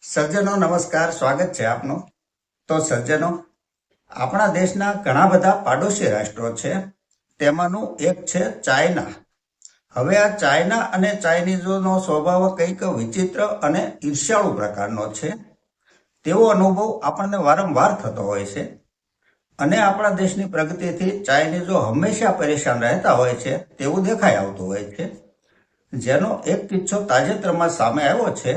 સજ્જનો નમસ્કાર, સ્વાગત છે આપનું। તો સજ્જનો, આપણા દેશના ઘણા બધા પાડોશી રાષ્ટ્રો છે, તેમાંનું એક છે ચાઇના। હવે આ ચાઇના અને ચાઇનીઝોનો સ્વભાવ કંઈક વિચિત્ર અને ઈર્ષ્યાળુ પ્રકારનો છે, તેવો અનુભવ આપણને વારંવાર થતો હોય છે। અને આપણા દેશની પ્રગતિથી ચાઇનીઝો હંમેશા પરેશાન રહેતા હોય છે તેવું દેખાઈ આવતું હોય છે, જેનો એક કિસ્સો તાજેતરમાં સામે આવ્યો છે।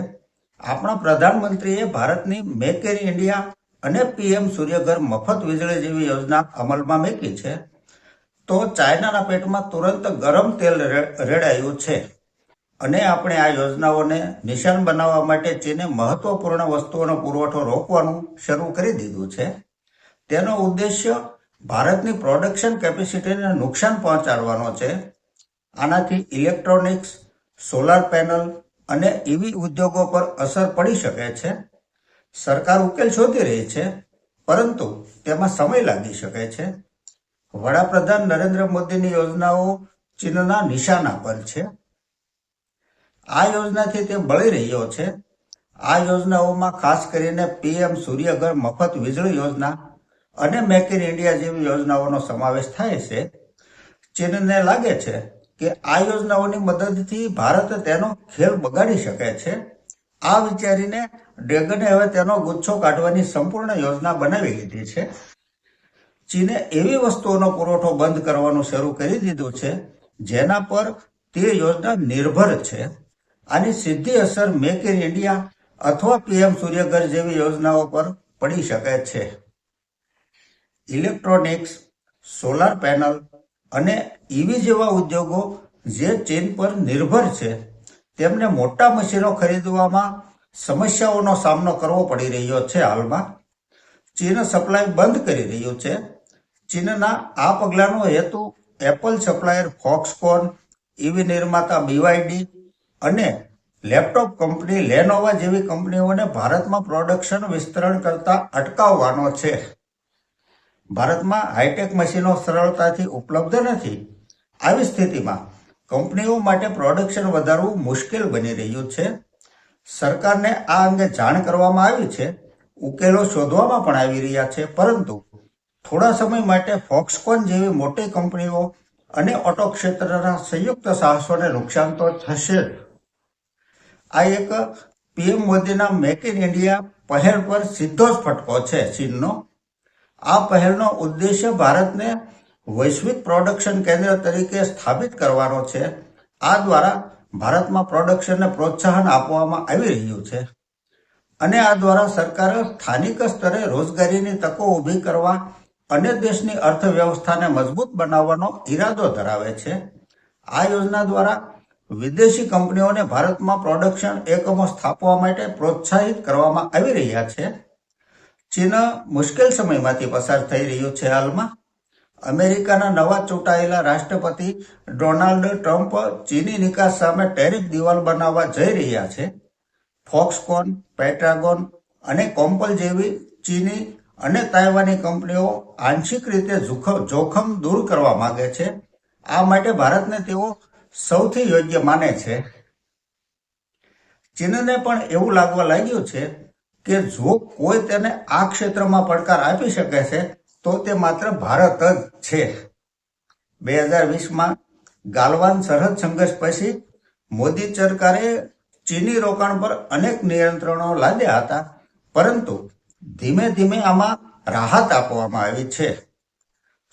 આપણા પ્રધાનમંત્રીએ ભારતની મેક ઇન ઇન્ડિયા અને પીએમ સૂર્યઘર મફત વીજળી જેવી યોજના અમલમાં મૂકી છે, તો ચાઇનાના પેટમાં તુરંત ગરમ તેલ રેડાયું છે અને આપણે આ યોજનાઓને નિશાન બનાવવા માટે ચીને મહત્વપૂર્ણ વસ્તુઓનો પુરવઠો રોકવાનું શરૂ કરી દીધું છે। તેનો ઉદ્દેશ્ય ભારતની પ્રોડક્શન કેપેસિટીને નુકસાન પહોંચાડવાનો છે। આનાથી ઇલેક્ટ્રોનિક્સ, સોલાર પેનલ અને ઈવી ઉદ્યોગો પર અસર પડી શકે છે। સરકાર ઉકેલ શોધી રહી છે, પરંતુ તેમાં સમય લાગી શકે છે। વડાપ્રધાન નરેન્દ્ર મોદીની યોજનાઓ ચીનના નિશાના પર છે। આ યોજનાથી તે બળી રહ્યો છે। આ યોજનાઓમાં ખાસ કરીને પીએમ સૂર્યઘર મફત વીજળી યોજના અને મેક ઇન ઇન્ડિયા જેવી યોજનાઓનો સમાવેશ થાય છે। ચીનને લાગે છે કે આ યોજનાઓની મદદથી ભારત તેનો ખેલ બગાડી શકે છે। આ વિચારીને ડ્રેગને હવે તેનો ગુચ્છો કાઢવાની સંપૂર્ણ યોજના બનાવી લીધી છે। ચીને એવી વસ્તુઓનો પુરવઠો બંધ કરવાનું શરૂ કરી દીધું છે જેના પર તે યોજના નિર્ભર છે। આની સીધી અસર મેક ઇન ઇન્ડિયા અથવા પીએમ સૂર્યઘર જેવી યોજનાઓ પર પડી શકે છે। ઇલેક્ટ્રોનિક્સ, સોલાર પેનલ અને ઈવી જેવા ઉદ્યોગો જે ચીન પર નિર્ભર છે, તેમને મોટા મશીનો ખરીદવામાં સમસ્યાઓનો સામનો કરવો પડી રહ્યો છે। હાલમાં ચીન સપ્લાય બંધ કરી રહ્યું છે। ચીનના આ પગલાંનો હેતુ એપલ સપ્લાયર ફોક્સકોન, ઈવી નિર્માતા બીવાયડી અને લેપટોપ કંપની લેનોવા જેવી કંપનીઓને ભારતમાં પ્રોડક્શન વિસ્તરણ કરતા અટકાવવાનો છે। ભારતમાં હાઈટેક મશીનો સરળતાથી ઉપલબ્ધ નથી। આવી સ્થિતિમાં કંપનીઓ માટે પ્રોડક્શન વધારવું મુશ્કેલ બની રહ્યું છે। સરકારને આ અંગે જાણ કરવામાં આવી છે, ઉકેલો શોધવામાં પણ આવી રહ્યા છે, પરંતુ થોડા સમય માટે ફોક્સકોન જેવી મોટી કંપનીઓ અને ઓટો ક્ષેત્રના સંયુક્ત સાહસોને નુકસાન તો થશે જ। આ એક પીએમ મોદીના મેક ઇન ઇન્ડિયા પહેલ પર સીધો જ ફટકો છે ચીનનો। આ પહેલનો ઉદ્દેશ્ય ભારતને વૈશ્વિક પ્રોડક્શન કેન્દ્ર તરીકે સ્થાપિત કરવાનો છે। આ દ્વારા ભારતમાં પ્રોડક્શનને પ્રોત્સાહન આપવામાં આવી રહ્યું છે અને આ દ્વારા સરકાર સ્થાનિક સ્તરે રોજગારીની તકો ઊભી કરવા અને દેશની અર્થવ્યવસ્થાને મજબૂત બનાવવાનો ઈરાદો ધરાવે છે। આ યોજના દ્વારા વિદેશી કંપનીઓને ભારતમાં પ્રોડક્શન એકમો સ્થાપવા માટે પ્રોત્સાહિત કરવામાં આવી રહ્યા છે। ચીન મુશ્કેલ સમયમાંથી પસાર થઈ રહ્યું છે। હાલમાં અમેરિકાના નવા ચૂંટાયેલા રાષ્ટ્રપતિ ડોનાલ્ડ ટ્રમ્પ ચીની નિકાસ સામે ટેરિફ દિવાલ બનાવવા જઈ રહ્યા છે। ફોક્સકોન, પેટ્રાગોન અને કોમ્પલ જેવી ચીની અને તાઇવાની કંપનીઓ આંશિક રીતે જોખમ દૂર કરવા માંગે છે। આ માટે ભારતને તેઓ સૌથી યોગ્ય માને છે। ચીનને પણ એવું લાગવા લાગ્યું છે કે જો કોઈ તેને આ ક્ષેત્રમાં પડકાર આપી શકે છે તો તે માત્ર ભારત જ છે। 2020માં ગાલવાન સરહદ સંઘર્ષ પછી મોદી સરકારે ચીની રોકાણ પર અનેક નિયંત્રણો લાદ્યા હતા, પરંતુ ધીમે ધીમે આમાં રાહત આપવામાં આવી છે।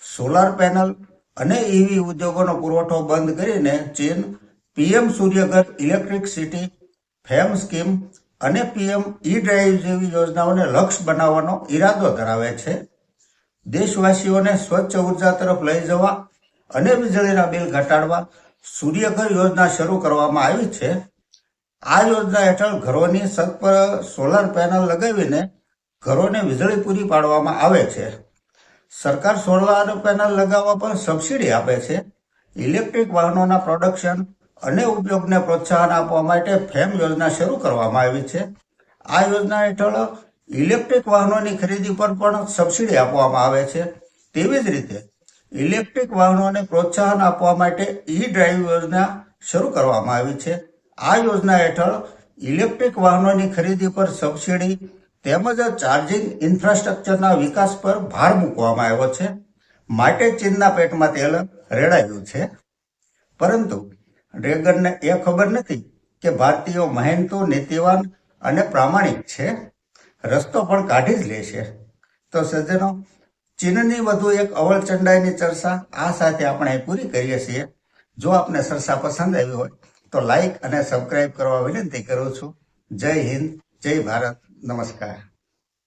સોલાર પેનલ અને ઈવી ઉદ્યોગોનો પુરવઠો બંધ કરીને ચીન PM Surya Ghar electricity FAME scheme અને પીએમ ઈ ડ્રાઈવ જેવી યોજનાઓને લક્ષ્ય બનાવવાનો ઈરાદો ધરાવે છે। દેશવાસીઓને સ્વચ્છ ઉર્જા તરફ લઈ જવા અને વીજળીના બિલ ઘટાડવા સૂર્યઘર યોજના શરૂ કરવામાં આવી છે। આ યોજના હેઠળ ઘરોની છત પર સોલાર પેનલ લગાવીને ઘરોને વીજળી પૂરી પાડવામાં આવે છે। સરકાર સોલાર પેનલ લગાવવા પર સબસિડી આપે છે। ઇલેક્ટ્રિક વાહનોના પ્રોડક્શન અને ઉપયોગને પ્રોત્સાહન આપવા માટે ફેમ યોજના શરૂ કરવામાં આવી છે। આ યોજના હેઠળ ઇલેક્ટ્રિક વાહનોની ખરીદી પર પણ સબસિડી આપવામાં આવે છે। તેવી જ રીતે ઇલેક્ટ્રિક વાહનોને પ્રોત્સાહન આપવા માટે ઈ ડ્રાઈવ યોજના શરૂ કરવામાં આવી છે। આ યોજના હેઠળ ઇલેક્ટ્રિક વાહનોની ખરીદી પર સબસિડી તેમજ ચાર્જિંગ ઇન્ફ્રાસ્ટ્રક્ચરના વિકાસ પર ભાર મૂકવામાં આવ્યો છે. માટે ચીનના પેટમાં તેલ રેડાયું છે. પરંતુ ડ્રેગનને એ ખબર નથી કે ભારતીયો મહેનતુ, નીતિવાન અને પ્રામાણિક છે. રસ્તો પણ કાઢી જ લેશે. તો સજ્જનો, ચીનની વધુ એક અવળચંડાઈની ચર્ચા આ સાથે આપણે પૂરી કરીએ છીએ. જો આપને ચર્ચા પસંદ આવી હોય તો લાઈક અને સબસ્ક્રાઇબ કરવા વિનંતી કરું છું. જય હિન્દ, જય ભારત, નમસ્કાર.